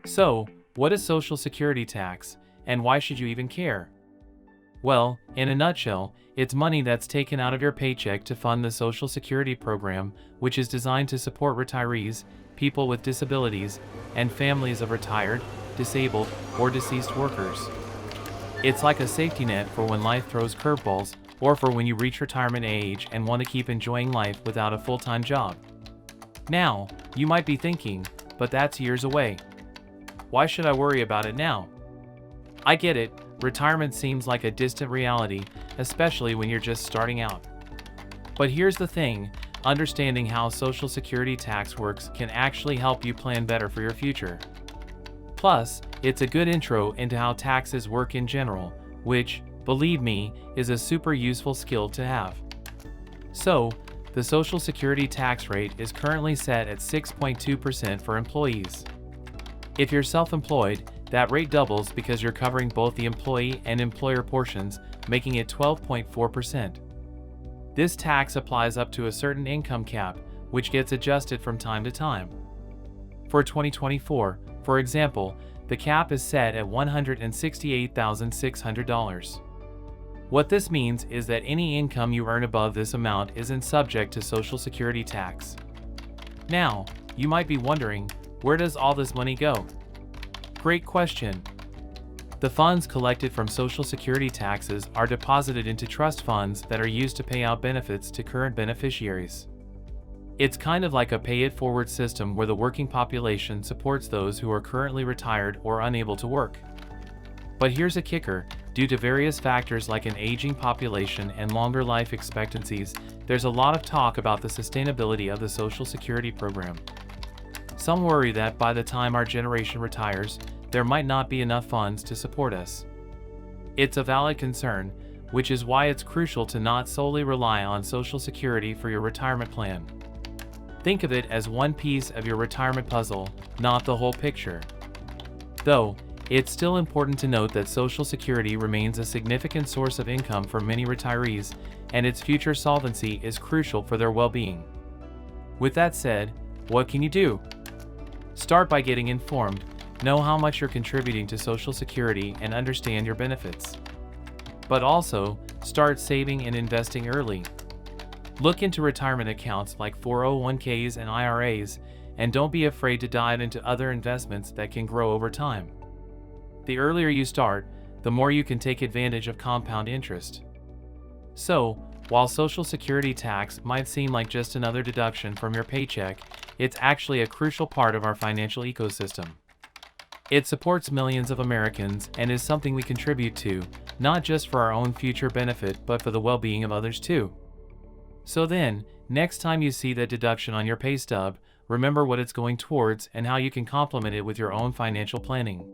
So, what is Social Security tax, and why should you even care? Well, in a nutshell, it's money that's taken out of your paycheck to fund the Social Security program, which is designed to support retirees, people with disabilities, and families of retired, disabled, or deceased workers. It's like a safety net for when life throws curveballs, or for when you reach retirement age and want to keep enjoying life without a full-time job. Now, you might be thinking, but that's years away. Why should I worry about it now? I get it, retirement seems like a distant reality, especially when you're just starting out. But here's the thing, understanding how Social Security tax works can actually help you plan better for your future. Plus, it's a good intro into how taxes work in general, which, believe me, is a super useful skill to have. So, the Social Security tax rate is currently set at 6.2% for employees. If you're self-employed, that rate doubles because you're covering both the employee and employer portions, making it 12.4%. This tax applies up to a certain income cap, which gets adjusted from time to time. For 2024, for example, the cap is set at $168,600. What this means is that any income you earn above this amount isn't subject to Social Security tax. Now, you might be wondering, where does all this money go? Great question. The funds collected from Social Security taxes are deposited into trust funds that are used to pay out benefits to current beneficiaries. It's kind of like a pay-it-forward system where the working population supports those who are currently retired or unable to work. But here's a kicker, due to various factors like an aging population and longer life expectancies, there's a lot of talk about the sustainability of the Social Security program. Some worry that by the time our generation retires, there might not be enough funds to support us. It's a valid concern, which is why it's crucial to not solely rely on Social Security for your retirement plan. Think of it as one piece of your retirement puzzle, not the whole picture. Though, it's still important to note that Social Security remains a significant source of income for many retirees, and its future solvency is crucial for their well-being. With that said, what can you do? Start by getting informed, know how much you're contributing to Social Security and understand your benefits. But also, start saving and investing early. Look into retirement accounts like 401ks and IRAs, and don't be afraid to dive into other investments that can grow over time. The earlier you start, the more you can take advantage of compound interest. So, while Social Security tax might seem like just another deduction from your paycheck, it's actually a crucial part of our financial ecosystem. It supports millions of Americans and is something we contribute to, not just for our own future benefit but for the well-being of others too. So then, next time you see that deduction on your pay stub, remember what it's going towards and how you can complement it with your own financial planning.